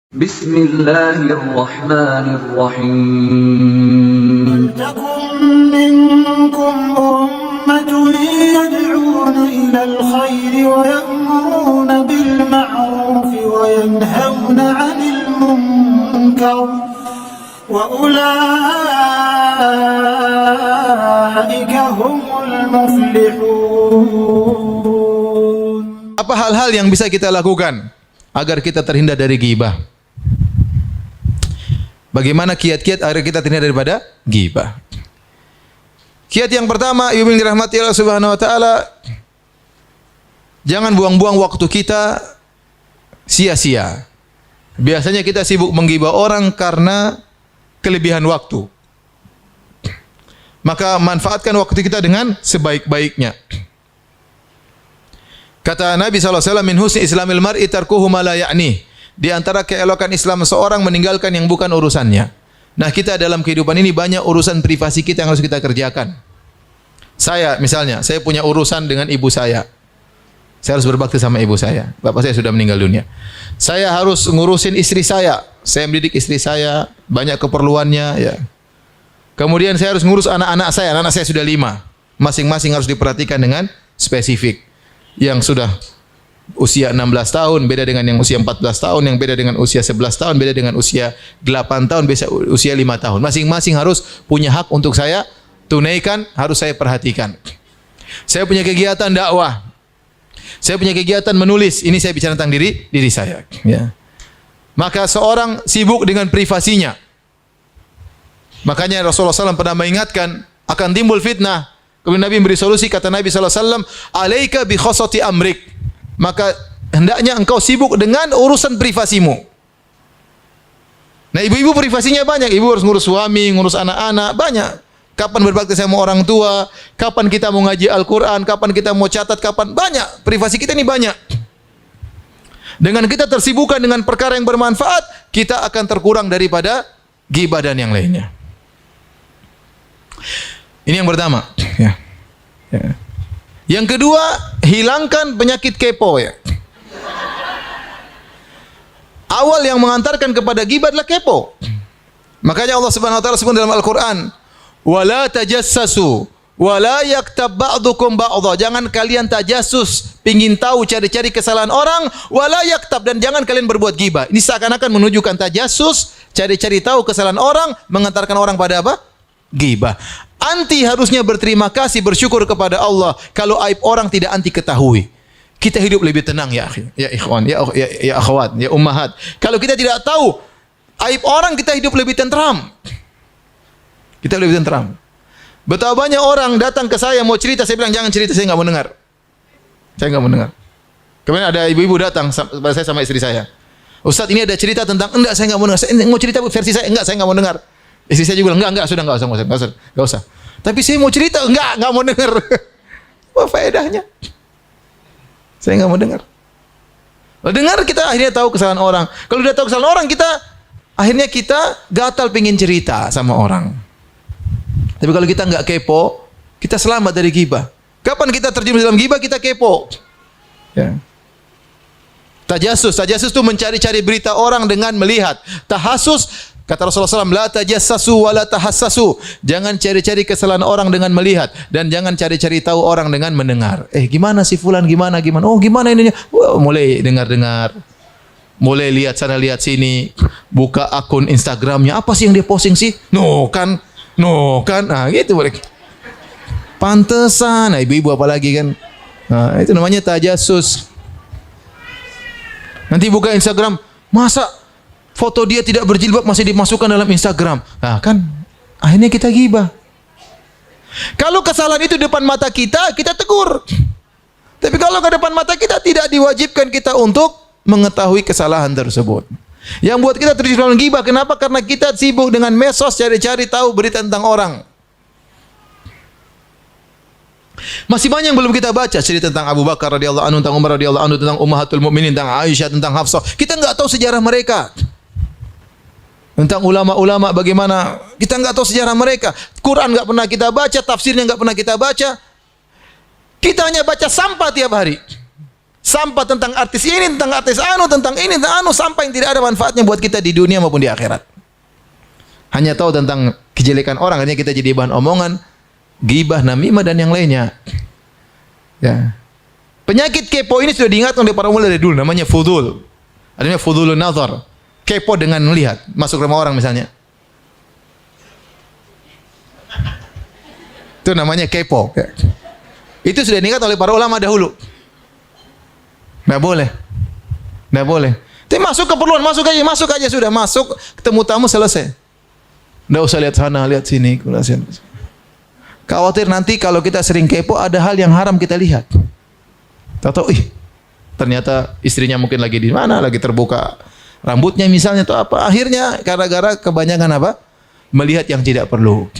Bismillahirrahmanirrahim. ولتكن منكم أمة يدعون إلى الخير ويأمرون بالمعروف وينهون عن المنكر وأولئك هم المفلحون. Apa hal-hal yang bisa kita lakukan agar kita terhindar dari ghibah? Bagaimana kiat-kiat agar kita terhindar daripada ghibah? Kiat yang pertama, ibu yang dirahmati Allah Subhanahu wa taala, jangan buang-buang waktu kita sia-sia. Biasanya kita sibuk menggibah orang karena kelebihan waktu. Maka manfaatkan waktu kita dengan sebaik-baiknya. Kata Nabi SAW, min husni islamil mar'i tarkuhu ma la ya'ni. Di antara keelokan Islam seorang meninggalkan yang bukan urusannya. Nah, kita dalam kehidupan ini banyak urusan privasi kita yang harus kita kerjakan. Saya misalnya, saya punya urusan dengan ibu saya. Saya harus berbakti sama ibu saya. Bapak saya sudah meninggal dunia. Saya harus ngurusin istri saya. Saya mendidik istri saya, banyak keperluannya ya. Kemudian saya harus ngurus anak-anak saya. Anak-anak saya sudah 5. Masing-masing harus diperhatikan dengan spesifik. Yang sudah usia 16 tahun beda dengan yang usia 14 tahun, yang beda dengan usia 11 tahun, beda dengan usia 8 tahun, beda usia 5 tahun. Masing-masing harus punya hak untuk saya tunaikan, harus saya perhatikan. Saya punya kegiatan dakwah. Saya punya kegiatan menulis. Ini saya bicara tentang diri saya, ya. Maka seorang sibuk dengan privasinya. Makanya Rasulullah SAW pernah mengingatkan akan timbul fitnah. Kemudian Nabi memberi solusi, kata Nabi SAW, "Alaika bi khosati amrik." Maka hendaknya engkau sibuk dengan urusan privasimu. Nah, ibu-ibu privasinya banyak. Ibu harus ngurus suami, ngurus anak-anak, banyak. Kapan berbakti sama orang tua, kapan kita mau ngaji Al-Quran, kapan kita mau catat, kapan, banyak. Privasi kita ini banyak. Dengan kita tersibukkan dengan perkara yang bermanfaat, kita akan terkurang daripada ghibah dan yang lainnya. Ini yang pertama. Ya. Yang kedua, hilangkan penyakit kepo ya. Awal yang mengantarkan kepada ghibah adalah kepo. Makanya Allah Subhanahu wa taala sebut dalam Al-Qur'an, "Wala tajassasu wala yaktab ba'dukum ba'dha." Jangan kalian tajassus, pengin tahu cari-cari kesalahan orang, wala yaktab, dan jangan kalian berbuat ghibah. Ini seakan-akan menunjukkan tajassus, cari-cari tahu kesalahan orang, mengantarkan orang pada apa? Ghibah. Anti harusnya berterima kasih, bersyukur kepada Allah kalau aib orang tidak anti ketahui. Kita hidup lebih tenang ya ikhwan, ya akhwat, ya ummahat. Kalau kita tidak tahu aib orang, kita hidup lebih tentram. Kita lebih tentram. Betapa banyak orang datang ke saya mau cerita, saya bilang jangan cerita, saya enggak mau dengar. Saya enggak mau dengar. Kemudian ada ibu-ibu datang pada saya sama istri saya. "Ustaz, ini ada cerita tentang," "Enggak, saya enggak mau dengar. Saya mau cerita versi saya." "Enggak, saya enggak mau dengar." Istri saya juga bilang, enggak usah. Tapi saya mau cerita, enggak mau dengar. Apa faedahnya? Saya enggak mau dengar. Dengar, kita akhirnya tahu kesalahan orang. Kalau udah tahu kesalahan orang, akhirnya kita gatal pengen cerita sama orang. Tapi kalau kita enggak kepo, kita selamat dari ghibah. Kapan kita terjebak dalam ghibah? Kita kepo. Ya. Tajassus itu mencari-cari berita orang dengan melihat. Tahasus, kata Rasulullah SAW, la tajassasu wa la tahassasu. Jangan cari-cari kesalahan orang dengan melihat, dan jangan cari-cari tahu orang dengan mendengar. Gimana si fulan, gimana? Oh, gimana ininya? Mulai dengar-dengar. Mulai lihat sana, lihat sini. Buka akun Instagramnya. Apa sih yang dia posting sih? No kan. Nah, gitu boleh. Pantesan. Nah, ibu-ibu apalagi kan. Nah, itu namanya tajassus. Nanti buka Instagram, masa foto dia tidak berjilbab masih dimasukkan dalam Instagram. Nah, kan akhirnya kita ghibah. Kalau kesalahan itu depan mata kita, kita tegur. Tapi kalau ke depan mata kita, tidak diwajibkan kita untuk mengetahui kesalahan tersebut. Yang buat kita terjebak dalam ghibah, kenapa? Karena kita sibuk dengan medsos, cari-cari tahu berita tentang orang. Masih banyak yang belum kita baca, cerita tentang Abu Bakar radhiyallahu anhu, tentang Umar radhiyallahu anhu, tentang Ummahatul Mukminin, tentang Aisyah, tentang Hafsah. Kita enggak tahu sejarah mereka. Tentang ulama-ulama bagaimana, kita enggak tahu sejarah mereka. Quran enggak pernah kita baca, tafsirnya enggak pernah kita baca. Kita hanya baca sampah tiap hari. sampah tentang artis ini, tentang artis anu, tentang ini, tentang anu, sampah yang tidak ada manfaatnya buat kita di dunia maupun di akhirat. Hanya tahu tentang kejelekan orang, akhirnya kita jadi bahan omongan, ghibah, namimah dan yang lainnya. Ya. Penyakit kepo ini sudah diingatkan oleh para ulama dari dulu, namanya fudul. Adanya fudulun nazar. Kepo dengan melihat, masuk rumah orang misalnya. Itu namanya kepo. Itu sudah diingat oleh para ulama dahulu. Nggak boleh. Nggak boleh. Tapi masuk keperluan, masuk aja sudah. Masuk, ketemu tamu, selesai. Nggak usah lihat sana, lihat sini. Khawatir nanti kalau kita sering kepo, ada hal yang haram kita lihat. Tahu, ternyata istrinya mungkin lagi di mana, lagi terbuka rambutnya misalnya atau apa. Akhirnya gara-gara kebanyakan apa? Melihat yang tidak perlu.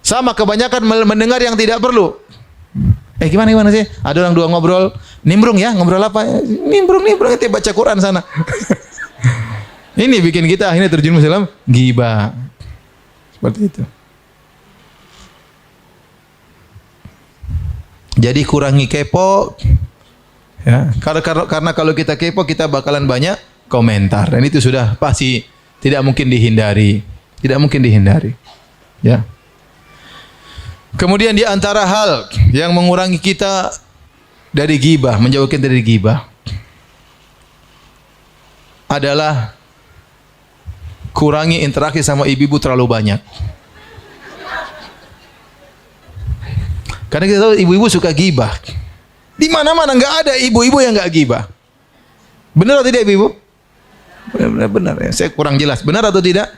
Sama kebanyakan mendengar yang tidak perlu. Gimana sih? Ada orang dua ngobrol, nimbrung ya, ngobrol apa? Nimbrung itu baca Quran sana. Ini bikin kita akhirnya terjun dalam ghibah. Seperti itu. Jadi kurangi kepo, ya. Karena kalau kita kepo kita bakalan banyak komentar dan itu sudah pasti tidak mungkin dihindari, ya. Kemudian di antara hal yang mengurangi kita dari ghibah, menjauhkan dari ghibah adalah kurangi interaksi sama ibu-ibu terlalu banyak. Karena kita tahu ibu-ibu suka ghibah. Di mana-mana enggak ada ibu-ibu yang enggak ghibah. Benar atau tidak ibu-ibu? Benar ya. Saya kurang jelas. Benar atau tidak?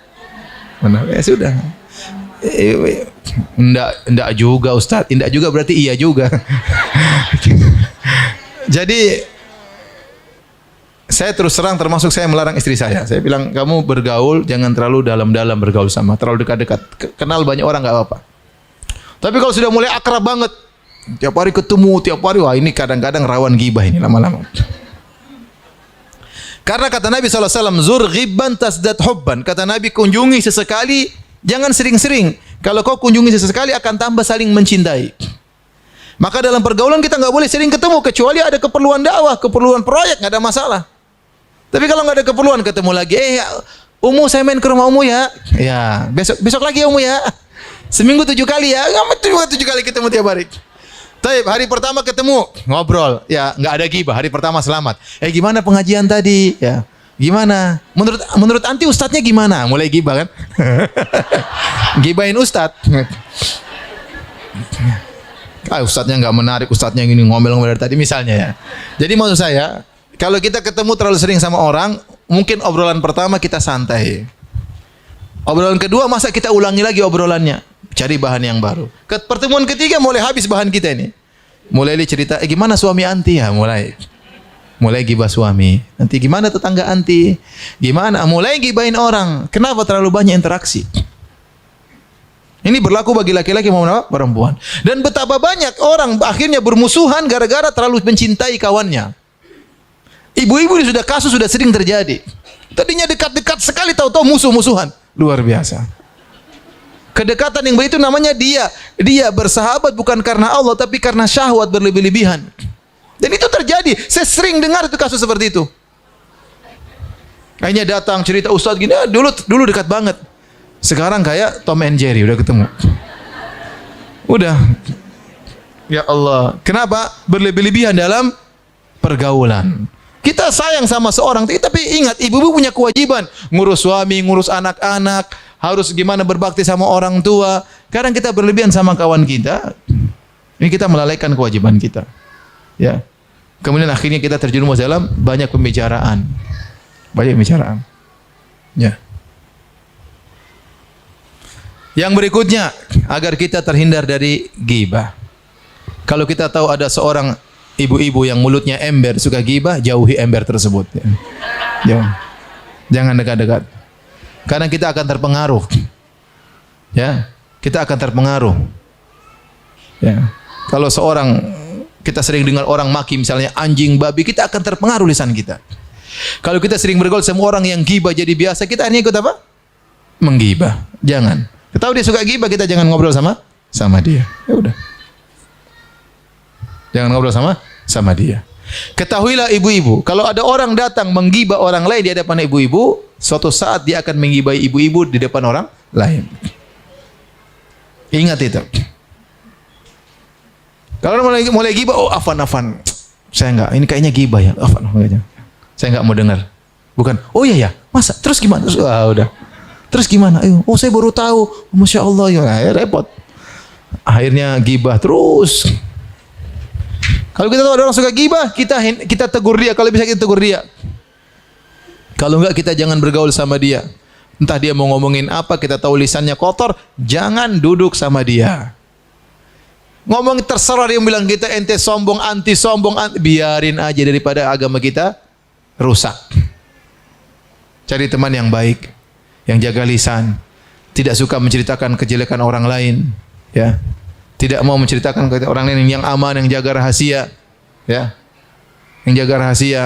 Benar. Ya sudah. Enggak juga Ustaz. Enggak juga berarti iya juga. Jadi saya terus terang termasuk saya melarang istri saya. Saya bilang kamu bergaul jangan terlalu dalam-dalam bergaul sama, terlalu dekat-dekat. Kenal banyak orang enggak apa-apa. Tapi kalau sudah mulai akrab banget, tiap hari ketemu, wah ini kadang-kadang rawan ghibah ini lama-lama. Karena kata Nabi SAW, zur ghibban tasdad hubban. Kata Nabi, kunjungi sesekali, jangan sering-sering. Kalau kau kunjungi sesekali akan tambah saling mencintai. Maka dalam pergaulan kita nggak boleh sering ketemu, kecuali ada keperluan dakwah, keperluan proyek, nggak ada masalah. Tapi kalau nggak ada keperluan ketemu lagi, Umu saya main ke rumah Umu ya. Ya, besok lagi ya Umu ya. Seminggu 7 kali ya, nggak 7 kali ketemu tiap hari. Taib, hari pertama ketemu, ngobrol, ya nggak ada ghibah. Hari pertama selamat. Gimana pengajian tadi? Ya, gimana? Menurut anti ustadznya gimana? Mulai ghibah kan? Ghibahin ustadz. Ustadznya nggak menarik, ustadznya gini ngomel-ngomel dari tadi misalnya ya. Jadi maksud saya, kalau kita ketemu terlalu sering sama orang, mungkin obrolan pertama kita santai. Obrolan kedua masa kita ulangi lagi obrolannya. Cari bahan yang baru. Pertemuan ketiga mulai habis bahan kita ini. Mulai cerita, gimana suami anti ya? Mulai ghibah suami. Nanti gimana tetangga anti? Gimana? Mulai ghibahin orang. Kenapa terlalu banyak interaksi? Ini berlaku bagi laki-laki maupun perempuan. Dan betapa banyak orang akhirnya bermusuhan gara-gara terlalu mencintai kawannya. Ibu-ibu sudah kasus sudah sering terjadi. Tadinya dekat-dekat sekali tahu-tahu musuh-musuhan. Luar biasa. Kedekatan yang begitu namanya dia bersahabat bukan karena Allah tapi karena syahwat berlebih-lebihan. Dan itu terjadi. Saya sering dengar itu kasus seperti itu. Akhirnya datang cerita Ustaz gini, dulu dekat banget. Sekarang kayak Tom and Jerry udah ketemu. Udah. Ya Allah, kenapa? Berlebih-lebihan dalam pergaulan. Kita sayang sama seorang, tapi ingat ibu-ibu punya kewajiban ngurus suami, ngurus anak-anak, harus gimana berbakti sama orang tua. Kadang kita berlebihan sama kawan kita, ini kita melalaikan kewajiban kita. Ya. Kemudian akhirnya kita terjerumus dalam banyak pembicaraan. Ya. Yang berikutnya, agar kita terhindar dari ghibah. Kalau kita tahu ada seorang ibu-ibu yang mulutnya ember suka ghibah, jauhi ember tersebut. Jangan dekat-dekat. Karena kita akan terpengaruh. Ya, kita akan terpengaruh. Ya. Kalau kita sering dengar orang maki misalnya anjing, babi, kita akan terpengaruh lisan kita. Kalau kita sering bergaul sama orang yang ghibah jadi biasa, kita akhirnya ikut apa? Menggibah. Jangan. Kita tahu dia suka ghibah, kita jangan ngobrol sama dia. Ya udah. Jangan ngobrol sama dia. Ketahuilah ibu-ibu, kalau ada orang datang menggibah orang lain di hadapan ibu-ibu, suatu saat dia akan menggibahi ibu-ibu di depan orang lain. Ingat itu. Kalau mulai gibah, oh afan. Saya enggak, ini kayaknya gibah ya. Afan. Saya enggak mau dengar. Bukan, oh iya ya, masa? Terus gimana? Udah. Terus gimana? Ayo, oh saya baru tahu. Oh, Masya Allah, ya repot. Akhirnya gibah terus. Kalau kita tahu ada orang suka gibah, kita tegur dia. Kalau bisa kita tegur dia. Kalau enggak, kita jangan bergaul sama dia. Entah dia mau ngomongin apa, kita tahu lisannya kotor, jangan duduk sama dia. Ngomong terserah dia bilang kita ente sombong, anti sombong, biarin aja daripada agama kita rusak. Cari teman yang baik, yang jaga lisan, tidak suka menceritakan kejelekan orang lain, ya. Tidak mau menceritakan ke orang lain, yang aman, yang jaga rahasia, ya. Yang jaga rahasia.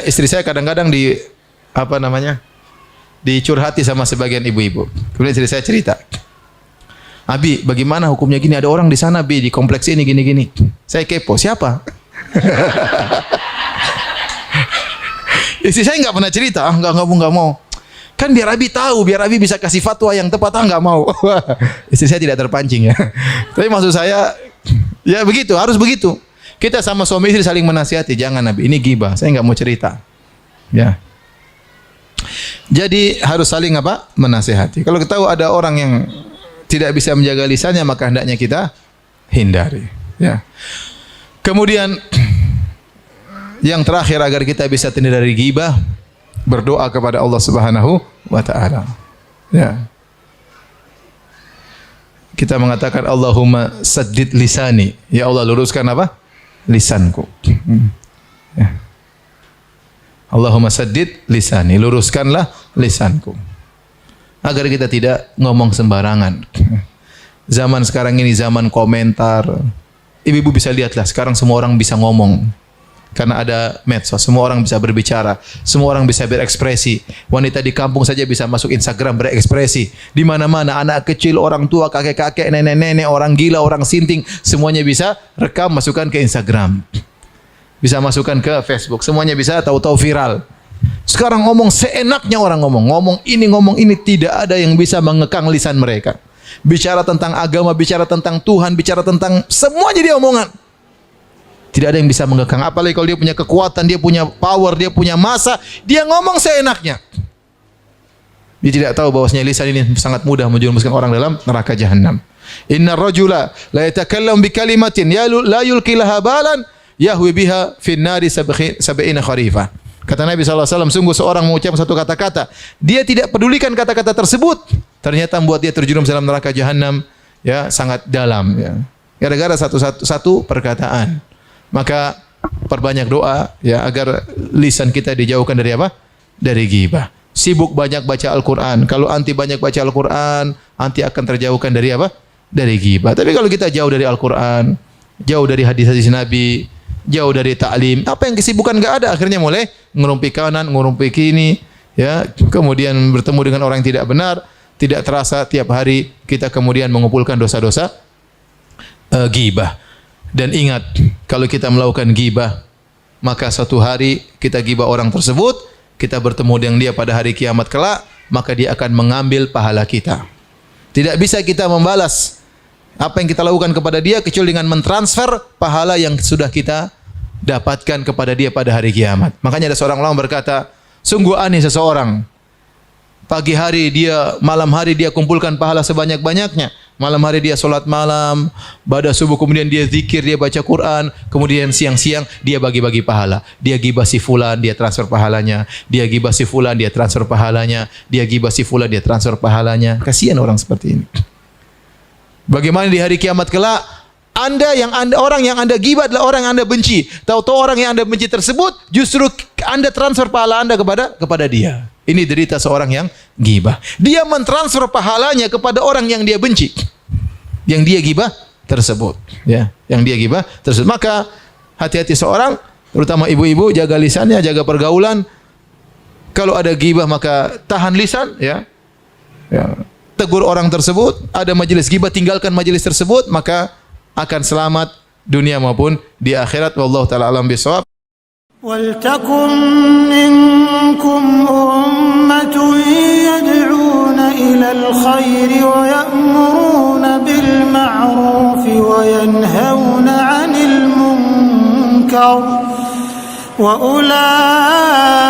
Istri saya kadang-kadang dicurhati sama sebagian ibu-ibu. Kemudian istri saya cerita, Abi, bagaimana hukumnya gini? Ada orang di sana, Bi, di kompleks ini gini-gini. Saya kepo, siapa? Istri saya nggak pernah cerita, nggak mau. Kan biar Abi tahu, biar Abi bisa kasih fatwa yang tepat, nggak mau. Istri saya tidak terpancing ya. Tapi maksud saya, ya begitu, harus begitu. Kita sama suami istri saling menasihati, jangan Nabi, ini gibah, saya nggak mau cerita. Ya. Jadi harus saling menasihati. Kalau kita tahu ada orang yang tidak bisa menjaga lisannya, maka hendaknya kita hindari. Ya. Kemudian yang terakhir agar kita bisa terhindar dari ghibah, berdoa kepada Allah Subhanahu wa taala. Ya. Kita mengatakan Allahumma saddid lisani. Ya Allah, luruskan lisanku. Ya. Allahumma saddid lisani, luruskanlah lisanku. Agar kita tidak ngomong sembarangan. Zaman sekarang ini zaman komentar. Ibu-ibu bisa lihatlah, sekarang semua orang bisa ngomong. Karena ada medsos, semua orang bisa berbicara, semua orang bisa berekspresi. Wanita di kampung saja bisa masuk Instagram berekspresi. Di mana-mana, anak kecil, orang tua, kakek-kakek, nenek-nenek, orang gila, orang sinting, semuanya bisa rekam, masukkan ke Instagram. Bisa masukkan ke Facebook, semuanya bisa tahu-tahu viral. Sekarang ngomong seenaknya orang ngomong ini, tidak ada yang bisa mengekang lisan mereka. Bicara tentang agama, bicara tentang Tuhan, bicara tentang semua jadi omongan. Tidak ada yang bisa mengekang. Apalagi kalau dia punya kekuatan, dia punya power, dia punya masa, dia ngomong seenaknya. Dia tidak tahu bahwasanya lisan ini sangat mudah menjerumuskan orang dalam neraka jahanam. Innar rajula la yatakallam bi kalimatin la yulqi laha balan yahwi biha fin nari sab'ina kharifah. Kata Nabi SAW, sungguh seorang mengucapkan satu kata-kata, dia tidak pedulikan kata-kata tersebut, ternyata membuat dia terjerumus dalam neraka jahanam, ya, sangat dalam, ya. Gara-gara satu perkataan. Maka perbanyak doa, ya, agar lisan kita dijauhkan dari dari ghibah. Sibuk banyak baca Al-Quran. Kalau anti banyak baca Al-Quran, anti akan terjauhkan dari dari ghibah. Tapi kalau kita jauh dari Al-Quran, jauh dari hadis-hadis Nabi, jauh dari ta'lim, apa yang kesibukan enggak ada, akhirnya mulai ngerumpi kanan, ngerumpi kini, ya, kemudian bertemu dengan orang yang tidak benar, tidak terasa tiap hari kita kemudian mengumpulkan dosa-dosa ghibah. Dan ingat, kalau kita melakukan ghibah, maka suatu hari kita ghibah orang tersebut, kita bertemu dengan dia pada hari kiamat kelak, maka dia akan mengambil pahala kita. Tidak bisa kita membalas apa yang kita lakukan kepada dia kecuali dengan mentransfer pahala yang sudah kita dapatkan kepada dia pada hari kiamat. Makanya ada seorang ulama berkata, sungguh aneh seseorang, pagi hari dia, malam hari dia kumpulkan pahala sebanyak-banyaknya. Malam hari dia solat malam, pada subuh kemudian dia zikir, dia baca Quran, kemudian siang-siang dia bagi-bagi pahala. Dia ghibah si fulan, dia transfer pahalanya. Dia ghibah si fulan, dia transfer pahalanya. Dia ghibah si fulan, dia transfer pahalanya. Kasihan orang seperti ini. Bagaimana di hari kiamat kelak, orang yang Anda ghibah adalah orang yang Anda benci. Tahu-tahu orang yang Anda benci tersebut justru Anda transfer pahala Anda kepada dia. Ini derita seorang yang ghibah. Dia mentransfer pahalanya kepada orang yang dia benci, yang dia ghibah tersebut, ya, yang dia ghibah tersebut. Maka hati-hati seorang, terutama ibu-ibu, jaga lisannya, jaga pergaulan. Kalau ada ghibah maka tahan lisan, ya. Tegur orang tersebut. Ada majelis ghibah, tinggalkan majelis tersebut. Maka akan selamat dunia maupun di akhirat. Wallahu taala alam bisawab. ولتكن منكم أمة يدعون إلى الخير ويأمرون بالمعروف وينهون عن المنكر وأولئك